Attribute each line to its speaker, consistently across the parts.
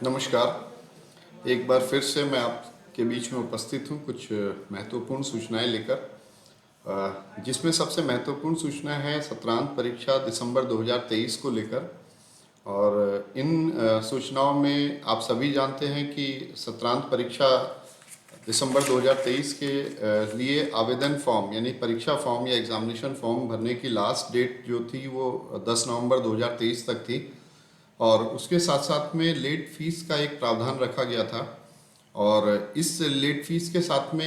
Speaker 1: नमस्कार। एक बार फिर से मैं आपके बीच में उपस्थित हूँ कुछ महत्वपूर्ण सूचनाएं लेकर, जिसमें सबसे महत्वपूर्ण सूचना है सत्रांत परीक्षा दिसंबर 2023 को लेकर। और इन सूचनाओं में आप सभी जानते हैं कि सत्रांत परीक्षा दिसंबर 2023 के लिए आवेदन फॉर्म यानी परीक्षा फॉर्म या एग्जामिनेशन फॉर्म भरने की लास्ट डेट जो थी वो 10 नवंबर 2023 तक थी। और उसके साथ साथ में लेट फीस का एक प्रावधान रखा गया था। और इस लेट फीस के साथ में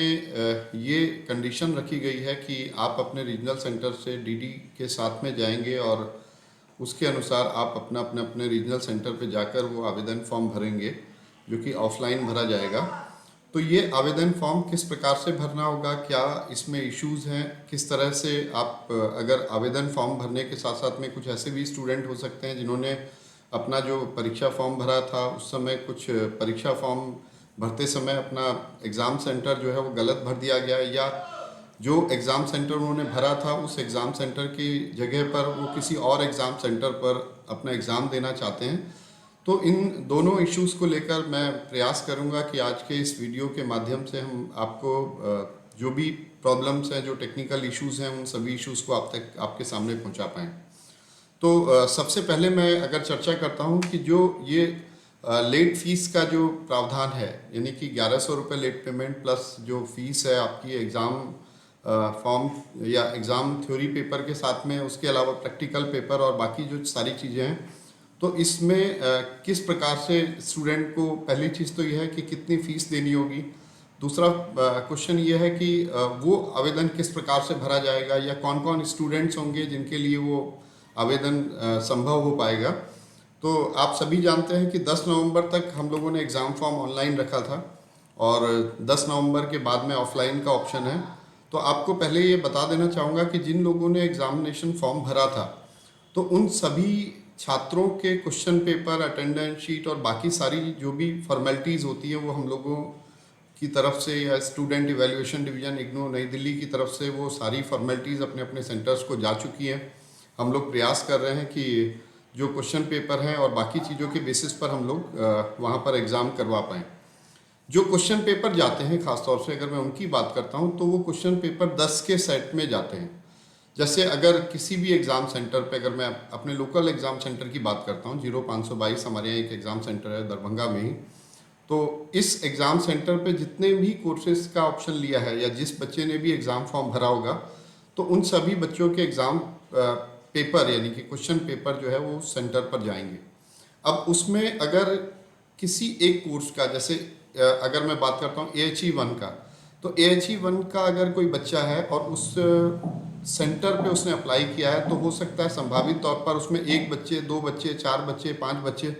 Speaker 1: ये कंडीशन रखी गई है कि आप अपने रीजनल सेंटर से डीडी के साथ में जाएंगे और उसके अनुसार आप अपने रीजनल सेंटर पे जाकर वो आवेदन फॉर्म भरेंगे, जो कि ऑफलाइन भरा जाएगा। तो ये आवेदन फॉर्म किस प्रकार से भरना होगा, क्या इसमें इश्यूज़ हैं, किस तरह से आप अगर आवेदन फॉर्म भरने के साथ साथ में कुछ ऐसे भी स्टूडेंट हो सकते हैं जिन्होंने अपना जो परीक्षा फॉर्म भरा था उस समय कुछ परीक्षा फॉर्म भरते समय अपना एग्ज़ाम सेंटर जो है वो गलत भर दिया गया, या जो एग्ज़ाम सेंटर उन्होंने भरा था उस एग्ज़ाम सेंटर की जगह पर वो किसी और एग्ज़ाम सेंटर पर अपना एग्ज़ाम देना चाहते हैं। तो इन दोनों इश्यूज़ को लेकर मैं प्रयास करूंगा कि आज के इस वीडियो के माध्यम से हम आपको जो भी प्रॉब्लम्स हैं, जो टेक्निकल इश्यूज़ हैं, उन सभी इश्यूज़ को आप तक आपके सामने पहुंचा पाएँ। तो सबसे पहले मैं अगर चर्चा करता हूं कि जो ये लेट फीस का जो प्रावधान है, यानी कि 1100 रुपये लेट पेमेंट प्लस जो फीस है आपकी एग्ज़ाम फॉर्म या एग्ज़ाम थ्योरी पेपर के साथ में, उसके अलावा प्रैक्टिकल पेपर और बाकी जो सारी चीज़ें हैं, तो इसमें किस प्रकार से स्टूडेंट को, पहली चीज़ तो यह है कि कितनी फ़ीस देनी होगी। दूसरा क्वेश्चन ये है कि वो आवेदन किस प्रकार से भरा जाएगा, या कौन कौन स्टूडेंट्स होंगे जिनके लिए वो आवेदन संभव हो पाएगा। तो आप सभी जानते हैं कि 10 नवंबर तक हम लोगों ने एग्ज़ाम फॉर्म ऑनलाइन रखा था और 10 नवंबर के बाद में ऑफलाइन का ऑप्शन है। तो आपको पहले ये बता देना चाहूँगा कि जिन लोगों ने एग्ज़ामिनेशन फॉर्म भरा था तो उन सभी छात्रों के क्वेश्चन पेपर, अटेंडेंस शीट और बाकी सारी जो भी फॉर्मेलिटीज़ होती हैं वो हम लोगों की तरफ से, या स्टूडेंट इवैल्यूएशन डिवीज़न इग्नू नई दिल्ली की तरफ से वो सारी फॉर्मेलिटीज़ अपने अपने सेंटर्स को जा चुकी हैं। हम लोग प्रयास कर रहे हैं कि जो क्वेश्चन पेपर हैं और बाकी चीज़ों के बेसिस पर हम लोग वहाँ पर एग्ज़ाम करवा पाएँ। जो क्वेश्चन पेपर जाते हैं, ख़ासतौर से अगर मैं उनकी बात करता हूँ, तो वो क्वेश्चन पेपर 10 के सेट में जाते हैं। जैसे अगर किसी भी एग्ज़ाम सेंटर पे, अगर मैं अपने लोकल एग्ज़ाम सेंटर की बात करता हूँ, 0522 हमारे यहाँ एक एग्ज़ाम सेंटर है दरभंगा में ही। तो इस एग्ज़ाम सेंटर पे जितने भी कोर्सेज़ का ऑप्शन लिया है, या जिस बच्चे ने भी एग्ज़ाम फॉर्म भरा होगा, तो उन सभी बच्चों के एग्ज़ाम पेपर यानी कि क्वेश्चन पेपर जो है वो सेंटर पर जाएंगे। अब उसमें अगर किसी एक कोर्स का, जैसे अगर मैं बात करता हूँ AHE1 का, तो AHE1 का अगर कोई बच्चा है और उस सेंटर पे उसने अप्लाई किया है, तो हो सकता है संभावित तौर पर उसमें एक बच्चे, दो बच्चे, चार बच्चे, पाँच बच्चे,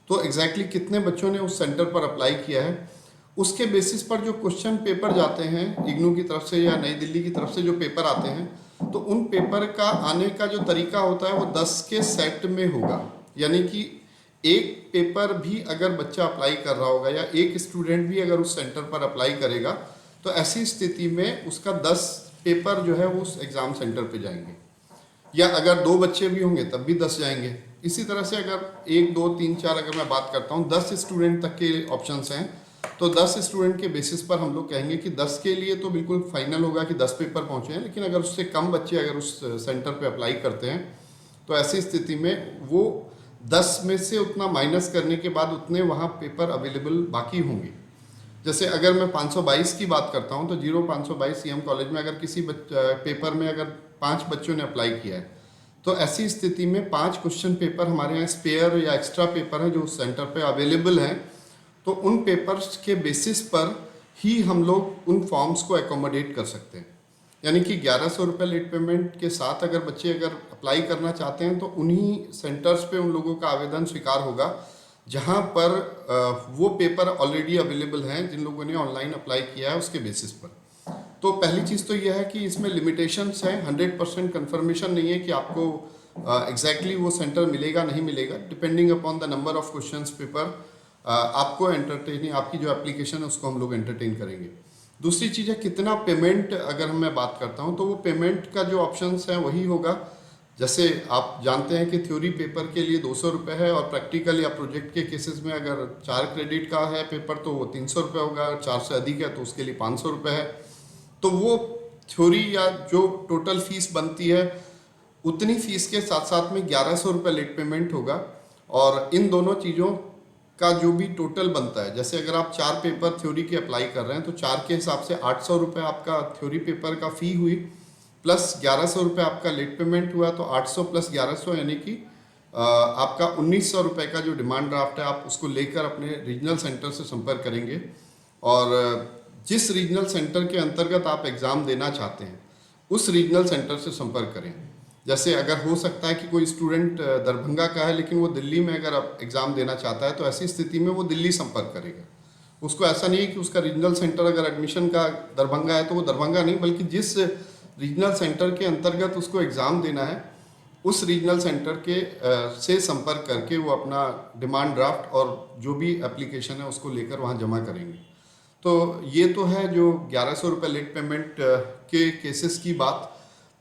Speaker 1: तो एग्जैक्टली कितने बच्चों ने उस सेंटर पर अप्लाई किया है उसके बेसिस पर जो क्वेश्चन पेपर जाते हैं इग्नू की तरफ से या नई दिल्ली की तरफ से जो पेपर आते हैं, तो उन पेपर का आने का जो तरीका होता है वो 10 के सेट में होगा। यानी कि एक पेपर भी अगर बच्चा अप्लाई कर रहा होगा या एक स्टूडेंट भी अगर उस सेंटर पर अप्लाई करेगा, तो ऐसी स्थिति में उसका 10 पेपर जो है वो उस एग्ज़ाम सेंटर पे जाएंगे। या अगर दो बच्चे भी होंगे तब भी 10 जाएंगे। इसी तरह से अगर 1 2 3 4 अगर मैं बात करता हूँ, 10 स्टूडेंट तक के ऑप्शंस हैं, तो 10 स्टूडेंट के बेसिस पर हम लोग कहेंगे कि 10 के लिए तो बिल्कुल फाइनल होगा कि 10 पेपर पहुँचे हैं। लेकिन अगर उससे कम बच्चे अगर उस सेंटर पे अप्लाई करते हैं, तो ऐसी स्थिति में वो 10 में से उतना माइनस करने के बाद उतने वहाँ पेपर अवेलेबल बाकी होंगे। जैसे अगर मैं 522 की बात करता हूँ, तो 0522 CM कॉलेज में अगर किसी पेपर में अगर 5 बच्चों ने अप्लाई किया है, तो ऐसी स्थिति में 5 क्वेश्चन पेपर हमारे यहाँ स्पेयर या एक्स्ट्रा पेपर हैं जो उस सेंटर पे अवेलेबल हैं। तो उन पेपर्स के बेसिस पर ही हम लोग उन फॉर्म्स को एकोमोडेट कर सकते हैं। यानी कि 1100 रुपये लेट पेमेंट के साथ अगर बच्चे अगर अप्लाई करना चाहते हैं, तो उन्हीं सेंटर्स पे उन लोगों का आवेदन स्वीकार होगा जहां पर वो पेपर ऑलरेडी अवेलेबल हैं जिन लोगों ने ऑनलाइन अप्लाई किया है उसके बेसिस पर। तो पहली चीज़ तो यह है कि इसमें लिमिटेशंस हैं, 100% कन्फर्मेशन नहीं है कि आपको एग्जैक्टली वो सेंटर मिलेगा नहीं मिलेगा। Depending upon the number of questions paper आपको एंटरटेनिंग, आपकी जो एप्लीकेशन है उसको हम लोग एंटरटेन करेंगे। दूसरी चीज़ है कितना पेमेंट, अगर मैं बात करता हूँ तो वो पेमेंट का जो ऑप्शंस हैं वही होगा जैसे आप जानते हैं कि थ्योरी पेपर के लिए 200 रुपये है और प्रैक्टिकल या प्रोजेक्ट के केसेस में अगर 4 क्रेडिट का है पेपर तो वो 300 रुपये होगा, अगर 4 से अधिक है तो उसके लिए 500 रुपये है। तो वो थ्योरी या जो टोटल फीस बनती है उतनी फीस के साथ साथ में 1100 रुपये लेट पेमेंट होगा। और इन दोनों चीज़ों का जो भी टोटल बनता है, जैसे अगर आप 4 पेपर थ्योरी के अप्लाई कर रहे हैं तो 4 के हिसाब से 800 रुपये आपका थ्योरी पेपर का फ़ी हुई, प्लस 1100 रुपये आपका लेट पेमेंट हुआ, तो 800 प्लस 1100 यानी कि आपका 1900 रुपये का जो डिमांड ड्राफ्ट है आप उसको लेकर अपने रीजनल सेंटर से संपर्क करेंगे। और जिस रीजनल सेंटर के अंतर्गत आप एग्ज़ाम देना चाहते हैं उस रीजनल सेंटर से संपर्क करें। जैसे अगर हो सकता है कि कोई स्टूडेंट दरभंगा का है लेकिन वो दिल्ली में अगर आप एग्ज़ाम देना चाहता है तो ऐसी स्थिति में वो दिल्ली संपर्क करेगा। उसको ऐसा नहीं है कि उसका रीजनल सेंटर अगर एडमिशन का दरभंगा है तो वो दरभंगा नहीं, बल्कि जिस रीजनल सेंटर के अंतर्गत उसको एग्ज़ाम देना है उस रीजनल सेंटर के से संपर्क करके वो अपना डिमांड ड्राफ्ट और जो भी एप्लीकेशन है उसको लेकर वहाँ जमा करेंगे। तो ये तो है जो 1100 रुपये लेट पेमेंट के केसेस की बात।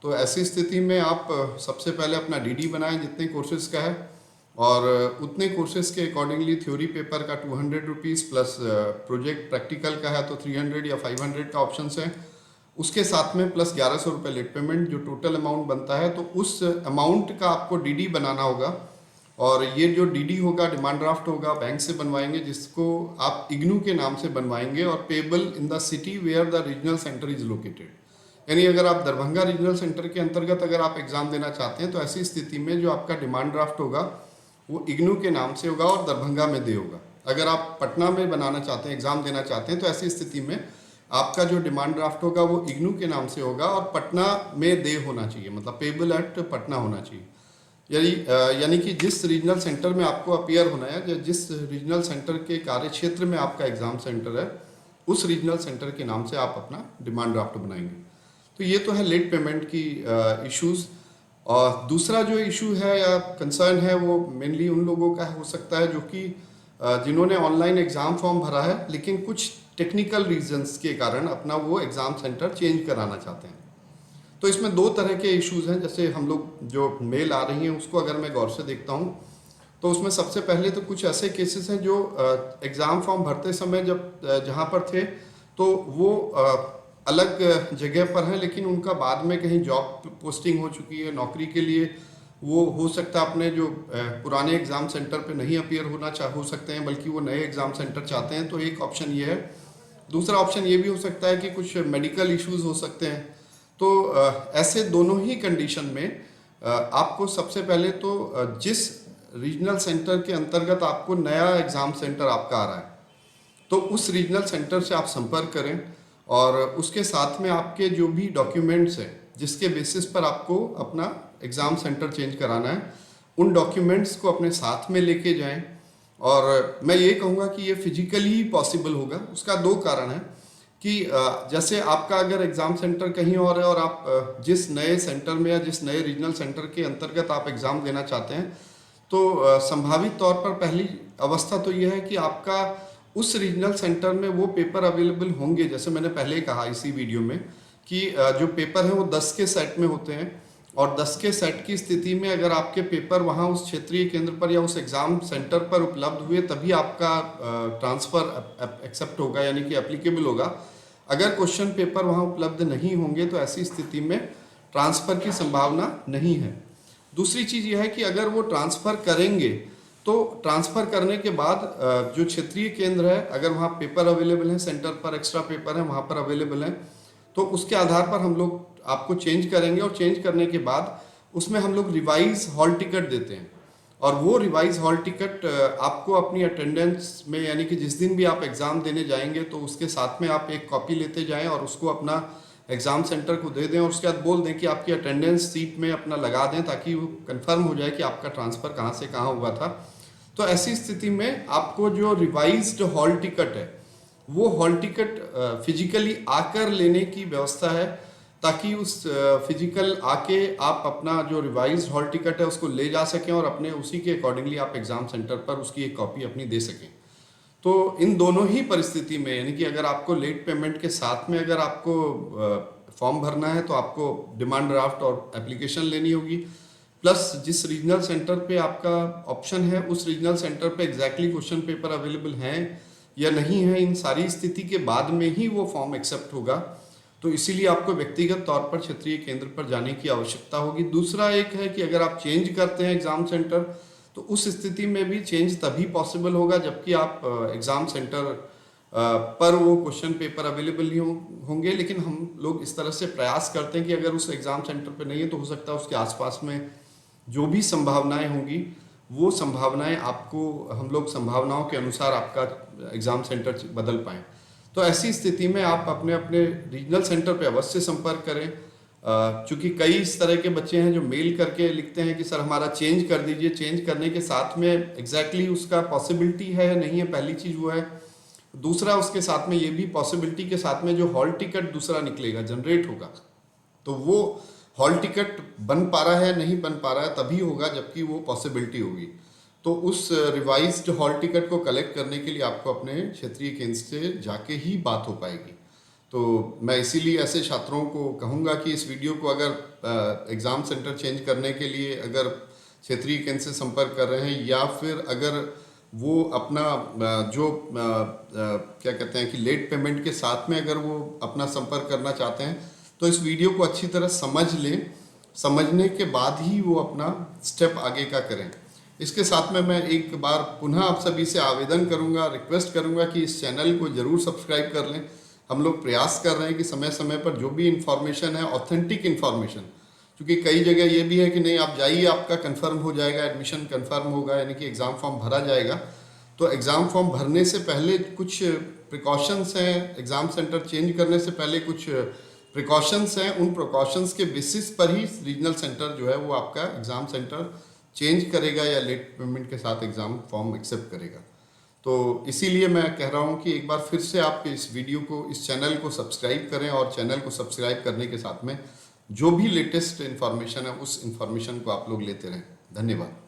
Speaker 1: तो ऐसी स्थिति में आप सबसे पहले अपना डीडी बनाएं जितने कोर्सेज़ का है, और उतने कोर्सेज़ के अकॉर्डिंगली थ्योरी पेपर का 200 रुपीज़ प्लस प्रोजेक्ट प्रैक्टिकल का है तो 300 या 500 का ऑप्शंस है, उसके साथ में प्लस 1100 रुपये लेट पेमेंट जो टोटल अमाउंट बनता है। तो उस अमाउंट का आपको डीडी बनाना होगा, और ये जो डीडी होगा डिमांड ड्राफ्ट होगा बैंक से बनवाएंगे, जिसको आप इग्नू के नाम से बनवाएंगे, और payable in the city where the regional centre is located. यानी अगर आप दरभंगा रीजनल सेंटर के अंतर्गत अगर आप एग्ज़ाम देना चाहते हैं तो ऐसी स्थिति में जो आपका डिमांड ड्राफ्ट होगा वो इग्नू के नाम से होगा और दरभंगा में दे होगा। अगर आप पटना में बनाना चाहते हैं एग्ज़ाम देना चाहते हैं तो ऐसी स्थिति में आपका जो डिमांड ड्राफ्ट होगा वो इग्नू के नाम से होगा और पटना में दे होना चाहिए, मतलब पेबल एट पटना होना चाहिए। यानी कि जिस रीजनल सेंटर में आपको अपीयर होना है या जिस रीजनल सेंटर के कार्य क्षेत्र में आपका एग्ज़ाम सेंटर है उस रीजनल सेंटर के नाम से आप अपना डिमांड ड्राफ्ट बनाएंगे। तो ये तो है लेट पेमेंट की इश्यूज़। और दूसरा जो इशू है या कंसर्न है वो मेनली उन लोगों का हो सकता है जो कि जिन्होंने ऑनलाइन एग्ज़ाम फॉर्म भरा है लेकिन कुछ टेक्निकल रीजंस के कारण अपना वो एग्ज़ाम सेंटर चेंज कराना चाहते हैं। तो इसमें दो तरह के इश्यूज़ हैं। जैसे हम लोग जो मेल आ रही हैं उसको अगर मैं गौर से देखता हूँ तो उसमें सबसे पहले तो कुछ ऐसे केसेस हैं जो एग्ज़ाम फॉर्म भरते समय जब जहाँ पर थे तो वो अलग जगह पर हैं, लेकिन उनका बाद में कहीं जॉब पोस्टिंग हो चुकी है नौकरी के लिए, वो हो सकता है अपने जो पुराने एग्ज़ाम सेंटर पे नहीं अपीयर होना हो सकते हैं, बल्कि वो नए एग्ज़ाम सेंटर चाहते हैं। तो एक ऑप्शन ये है। दूसरा ऑप्शन ये भी हो सकता है कि कुछ मेडिकल इश्यूज़ हो सकते हैं। तो ऐसे दोनों ही कंडीशन में आपको सबसे पहले तो जिस रीजनल सेंटर के अंतर्गत आपको नया एग्ज़ाम सेंटर आपका आ रहा है तो उस रीजनल सेंटर से आप संपर्क करें, और उसके साथ में आपके जो भी डॉक्यूमेंट्स हैं जिसके बेसिस पर आपको अपना एग्ज़ाम सेंटर चेंज कराना है उन डॉक्यूमेंट्स को अपने साथ में लेके जाएं। और मैं ये कहूँगा कि ये फिजिकली पॉसिबल होगा। उसका दो कारण है कि जैसे आपका अगर एग्ज़ाम सेंटर कहीं और है और आप जिस नए सेंटर में या जिस नए रीजनल सेंटर के अंतर्गत आप एग्ज़ाम देना चाहते हैं तो संभावित तौर पर पहली अवस्था तो ये है कि आपका उस रीजनल सेंटर में वो पेपर अवेलेबल होंगे। जैसे मैंने पहले कहा इसी वीडियो में कि जो पेपर हैं वो 10 के सेट में होते हैं, और 10 के सेट की स्थिति में अगर आपके पेपर वहाँ उस क्षेत्रीय केंद्र पर या उस एग्ज़ाम सेंटर पर उपलब्ध हुए तभी आपका ट्रांसफ़र एक्सेप्ट होगा, यानी कि एप्लीकेबल होगा। अगर क्वेश्चन पेपर वहाँ उपलब्ध नहीं होंगे तो ऐसी स्थिति में ट्रांसफ़र की संभावना नहीं है। दूसरी चीज़ यह है कि अगर वो ट्रांसफ़र करेंगे तो ट्रांसफ़र करने के बाद जो क्षेत्रीय केंद्र है अगर वहाँ पेपर अवेलेबल हैं, सेंटर पर एक्स्ट्रा पेपर हैं वहाँ पर अवेलेबल हैं, तो उसके आधार पर हम लोग आपको चेंज करेंगे, और चेंज करने के बाद उसमें हम लोग रिवाइज हॉल टिकट देते हैं। और वो रिवाइज हॉल टिकट आपको अपनी अटेंडेंस में, यानी कि जिस दिन भी आप एग्ज़ाम देने जाएंगे तो उसके साथ में आप एक कॉपी लेते जाएं और उसको अपना एग्ज़ाम सेंटर को दे दें, और उसके बाद बोल दें कि आपकी अटेंडेंस सीट में अपना लगा दें ताकि वो कंफर्म हो जाए कि आपका ट्रांसफ़र कहाँ से कहाँ हुआ था। तो ऐसी स्थिति में आपको जो रिवाइज्ड हॉल टिकट है वो हॉल टिकट फिजिकली आकर लेने की व्यवस्था है, ताकि उस फिजिकल आके आप अपना जो रिवाइज्ड हॉल टिकट है उसको ले जा सकें और अपने उसी के अकॉर्डिंगली आप एग्ज़ाम सेंटर पर उसकी एक कॉपी अपनी दे सकें। तो इन दोनों ही परिस्थिति में, यानी कि अगर आपको लेट पेमेंट के साथ में अगर आपको फॉर्म भरना है तो आपको डिमांड ड्राफ्ट और एप्लीकेशन लेनी होगी, प्लस जिस रीजनल सेंटर पे आपका ऑप्शन है उस रीजनल सेंटर पे एग्जैक्टली क्वेश्चन पेपर अवेलेबल हैं या नहीं है, इन सारी स्थिति के बाद में ही वो फॉर्म एक्सेप्ट होगा। तो इसीलिए आपको व्यक्तिगत तौर पर क्षेत्रीय केंद्र पर जाने की आवश्यकता होगी। दूसरा एक है कि अगर आप चेंज करते हैं एग्जाम सेंटर तो उस स्थिति में भी चेंज तभी पॉसिबल होगा जबकि आप एग्जाम सेंटर पर वो क्वेश्चन पेपर अवेलेबल नहीं होंगे। लेकिन हम लोग इस तरह से प्रयास करते हैं कि अगर उस एग्जाम सेंटर पर नहीं है तो हो सकता है उसके आसपास में जो भी संभावनाएं होंगी वो संभावनाएं आपको हम लोग संभावनाओं के अनुसार आपका एग्जाम सेंटर बदल पाएँ। तो ऐसी स्थिति में आप अपने अपने रीजनल सेंटर पे अवश्य संपर्क करें। चूँकि कई इस तरह के बच्चे हैं जो मेल करके लिखते हैं कि सर हमारा चेंज कर दीजिए, चेंज करने के साथ में एग्जैक्टली उसका पॉसिबिलिटी है नहीं है, पहली चीज़ वो है। दूसरा उसके साथ में ये भी पॉसिबिलिटी के साथ में जो हॉल टिकट दूसरा निकलेगा, जनरेट होगा, तो वो हॉल टिकट बन पा रहा है नहीं बन पा रहा है तभी होगा जबकि वो पॉसिबिलिटी होगी। तो उस रिवाइज्ड हॉल टिकट को कलेक्ट करने के लिए आपको अपने क्षेत्रीय केंद्र से जाके ही बात हो पाएगी। तो मैं इसीलिए ऐसे छात्रों को कहूँगा कि इस वीडियो को अगर एग्ज़ाम सेंटर चेंज करने के लिए अगर क्षेत्रीय केंद्र से संपर्क कर रहे हैं या फिर अगर वो अपना जो क्या कहते हैं कि लेट पेमेंट के साथ में अगर वो अपना संपर्क करना चाहते हैं तो इस वीडियो को अच्छी तरह समझ लें, समझने के बाद ही वो अपना स्टेप आगे का करें। इसके साथ में मैं एक बार पुनः आप सभी से आवेदन करूंगा, रिक्वेस्ट करूंगा कि इस चैनल को ज़रूर सब्सक्राइब कर लें। हम लोग प्रयास कर रहे हैं कि समय समय पर जो भी इन्फॉर्मेशन है, ऑथेंटिक इन्फॉर्मेशन, क्योंकि कई जगह ये भी है कि नहीं आप जाइए आपका कंफर्म हो जाएगा, एडमिशन कंफर्म होगा, यानी कि एग्ज़ाम फॉर्म भरा जाएगा। तो एग्ज़ाम फॉर्म भरने से पहले कुछ प्रिकॉशंस हैं, एग्ज़ाम सेंटर चेंज करने से पहले कुछ प्रिकॉशंस हैं, उन प्रिकॉशंस के बेसिस पर ही रीजनल सेंटर जो है वो आपका एग्ज़ाम सेंटर चेंज करेगा या लेट पेमेंट के साथ एग्ज़ाम फॉर्म एक्सेप्ट करेगा। तो इसीलिए मैं कह रहा हूँ कि एक बार फिर से आप इस वीडियो को, इस चैनल को सब्सक्राइब करें और चैनल को सब्सक्राइब करने के साथ में जो भी लेटेस्ट इन्फॉर्मेशन है उस इन्फॉर्मेशन को आप लोग लेते रहें। धन्यवाद।